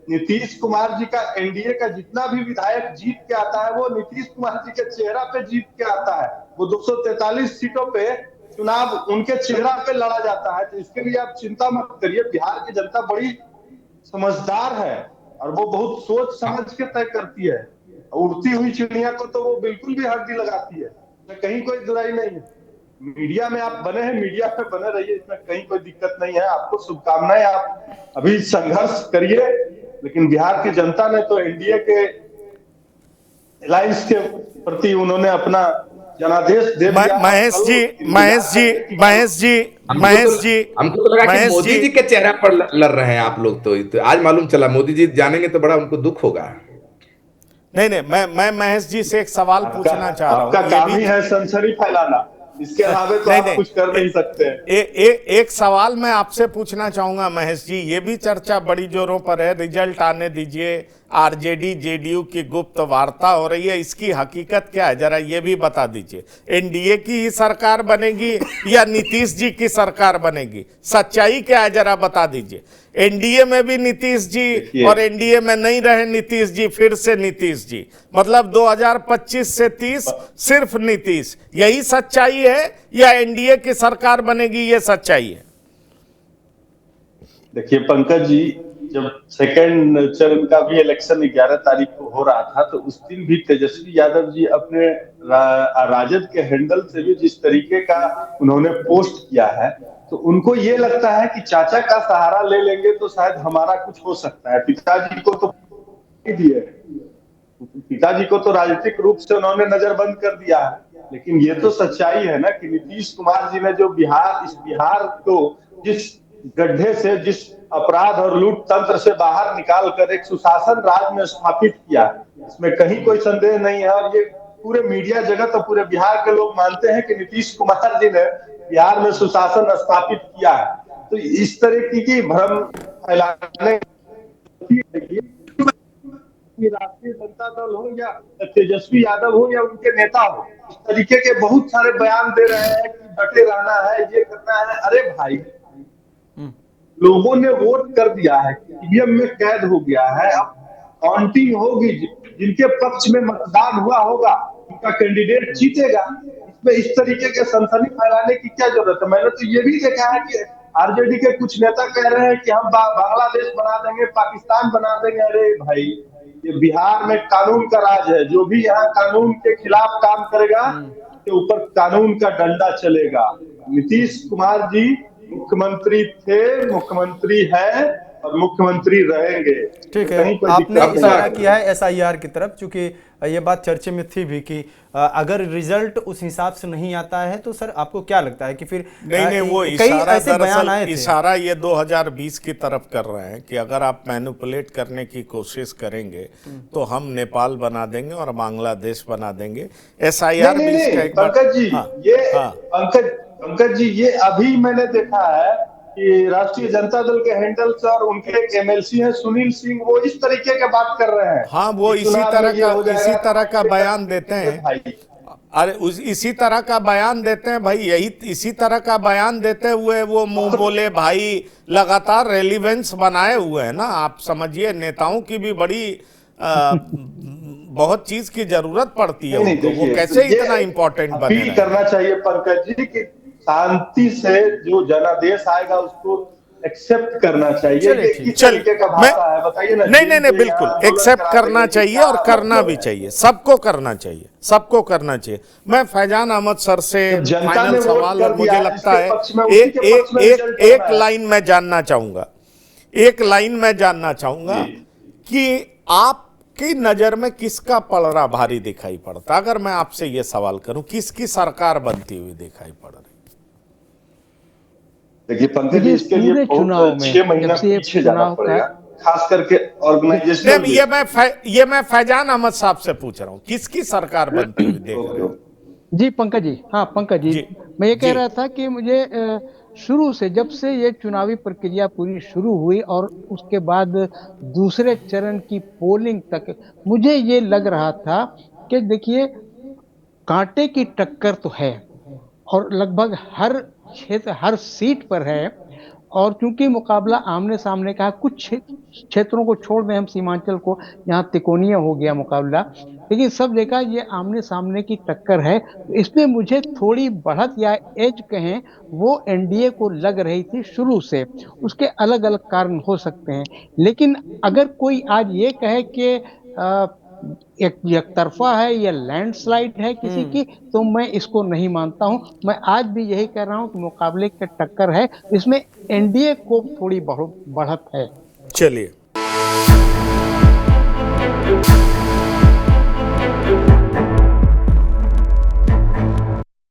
नीतीश कुमार जी का एनडीए का जितना भी विधायक जीत के आता है वो नीतीश कुमार जी के चेहरा पे जीत के आता है। वो 243 सीटों पे चुनाव उनके चेहरा पे लड़ा जाता है। तो इसके लिए आप चिंता मत करिए, बिहार की जनता बड़ी समझदार है और वो बहुत सोच समझ के तय करती है। उड़ती हुई चिड़िया को तो वो बिल्कुल भी हड्डी लगाती है, इसमें कहीं कोई दुराई नहीं है। मीडिया में आप बने हैं, मीडिया पे बने रहिए, इसमें कहीं कोई दिक्कत नहीं है। आपको शुभकामनाएं, आप अभी संघर्ष करिए। लेकिन बिहार की जनता ने तो एनडीए के अलायंस के प्रति उन्होंने अपना जनादेश दे दिया। महेश जी, महेश जी, महेश जी, महेश जी, हमको तो लगा कि महेश मोदी जी जी के चेहरे पर लड़ रहे हैं आप लोग। तो आज मालूम चला मोदी जी जानेंगे तो बड़ा उनको दुख होगा। नहीं नहीं, मैं महेश जी से एक सवाल पूछना चाह रहा आपका हूँ। काम ही है सनसनी फैलाना, इसके अलावे तो नहीं आप नहीं, कुछ कर नहीं सकते। एक सवाल मैं आपसे पूछना चाहूंगा महेश जी। ये भी चर्चा बड़ी जोरों पर है, रिजल्ट आने दीजिए, आरजेडी जेडीयू की गुप्त वार्ता हो रही है, इसकी हकीकत क्या है जरा ये भी बता दीजिए। एनडीए की ही सरकार बनेगी या नीतीश जी की सरकार बनेगी? सच्चाई क्या है जरा बता दीजिए। एनडीए में भी नीतीश जी और एनडीए में नहीं रहे नीतीश जी, फिर से नीतीश जी, मतलब 2025 से 30 सिर्फ नीतीश, यही सच्चाई है या एनडीए की सरकार बनेगी ये सच्चाई है? देखिए पंकज जी, जब सेकेंड चरण का भी इलेक्शन 11 तारीख को हो रहा था तो उस दिन भी तेजस्वी यादव जी अपने राजद के हैंडल से भी जिस तरीके का उन्होंने पोस्ट किया है, तो उनको ये लगता है कि चाचा का सहारा ले लेंगे तो शायद हमारा कुछ हो सकता है। पिताजी को तो दिए, पिताजी को तो राजनीतिक रूप से उन्होंने नजरबंद कर दिया है। लेकिन ये तो सच्चाई है ना कि नीतीश कुमार जी ने जो इस बिहार को जिस गड्ढे से, जिस अपराध और लूट तंत्र से बाहर निकाल कर एक सुशासन राज में स्थापित किया, इसमें कहीं कोई संदेह नहीं है। और ये पूरे मीडिया जगत और पूरे बिहार के लोग मानते हैं कि नीतीश कुमार जी ने बिहार में सुशासन स्थापित किया है। तो इस तरह की भ्रम फैलाने राष्ट्रीय जनता दल हो या तेजस्वी यादव हो या उनके नेता हो, इस तरीके के बहुत सारे बयान दे रहे हैं कि डटे रहना है, ये करना है। अरे भाई, लोगों ने वोट कर दिया है, ईवीएम में कैद हो गया है, अब काउंटिंग होगी, जिनके पक्ष में मतदान हुआ होगा उनका कैंडिडेट जीतेगा। इसमें इस तरीके के सनसनी फैलाने की क्या जरूरत है? मैंने तो ये भी देखा है कि आरजेडी के कुछ नेता कह रहे हैं कि हम बांग्लादेश बना देंगे, पाकिस्तान बना देंगे। अरे भाई, ये बिहार में कानून का राज है, जो भी यहाँ कानून के खिलाफ काम करेगा उसके ऊपर कानून का डंडा चलेगा। नीतीश कुमार जी मुख्यमंत्री थे, मुख्यमंत्री हैं और मुख्यमंत्री रहेंगे। ठीक है, आपने इशारा किया है एसआईआर की तरफ, क्योंकि ये बात चर्चे में थी भी कि अगर रिजल्ट उस हिसाब से नहीं आता है तो सर आपको क्या लगता है कि फिर नहीं वो इशारा, ऐसे बयान आए थे, इशारा ये 2020 की तरफ कर रहे हैं कि अगर आप मैनिपुलेट करने की कोशिश करेंगे तो हम नेपाल बना देंगे और बांग्लादेश बना देंगे। एसआईआर भी इसका एक पंकज जी, ये पंकज जी, ये अभी मैंने देखा है कि राष्ट्रीय जनता दल के हैंडल से और उनके एक एमएलसी हैं सुनील सिंह, वो इस तरीके की बात कर रहे हैं। हाँ, वो इसी तरह का बयान देते हैं। अरे इसी तरह का बयान देते हैं भाई, यही इसी तरह का बयान देते हुए वो मुंह बोले भाई लगातार रेलिवेंस बनाए हुए हैं ना। आप समझिए, नेताओं की भी बड़ी बहुत चीज की जरूरत पड़ती है उनको, वो कैसे इतना इम्पोर्टेंट बने करना चाहिए पंकज जी कि शांति से जो जनादेश आएगा उसको एक्सेप्ट करना चाहिए। चलिए, बताइए ना। नहीं बिल्कुल एक्सेप्ट करना चाहिए और करना भी चाहिए, सबको करना चाहिए, सबको करना चाहिए। मैं फैजान अहमद सर से फाइनल सवाल, और मुझे लगता है एक लाइन में जानना चाहूंगा, एक लाइन में जानना चाहूंगा कि आपकी नजर में किसका पलड़ा भारी दिखाई पड़ता, अगर मैं आपसे ये सवाल करूं, किसकी सरकार बनती हुई दिखाई पड़ रही? देखिए पंकज जी, इसके लिए 6 महीना पीछे जाना पड़ेगा, खास करके ऑर्गेनाइजेशन। ये मैं फैजान अहमद साहब से पूछ रहा हूँ, किसकी सरकार बनती हुई देख रहे हो? जी पंकज जी, हाँ पंकज जी, मैं ये कह रहा था कि मुझे शुरू से, जब से ये चुनावी प्रक्रिया पूरी शुरू हुई और उसके बाद दूसरे चरण की पोलिंग तक, मुझे ये लग रहा था कि देखिए कांटे की टक्कर तो है और लगभग हर क्षेत्र, हर सीट पर है, और क्योंकि मुकाबला आमने सामने का है, कुछ क्षेत्रों को छोड़ दें हम सीमांचल को, यहाँ तिकोनिया हो गया मुकाबला, लेकिन सब जगह ये आमने सामने की टक्कर है। इसमें मुझे थोड़ी बढ़त या एज कहें वो एनडीए को लग रही थी शुरू से। उसके अलग अलग कारण हो सकते हैं, लेकिन अगर कोई आज ये कहे कि एक तरफा है या लैंडस्लाइड है किसी की, तो मैं इसको नहीं मानता हूं। मैं आज भी यही कह रहा हूं कि मुकाबले की टक्कर है, इसमें एनडीए को थोड़ी बढ़त है। चलिए।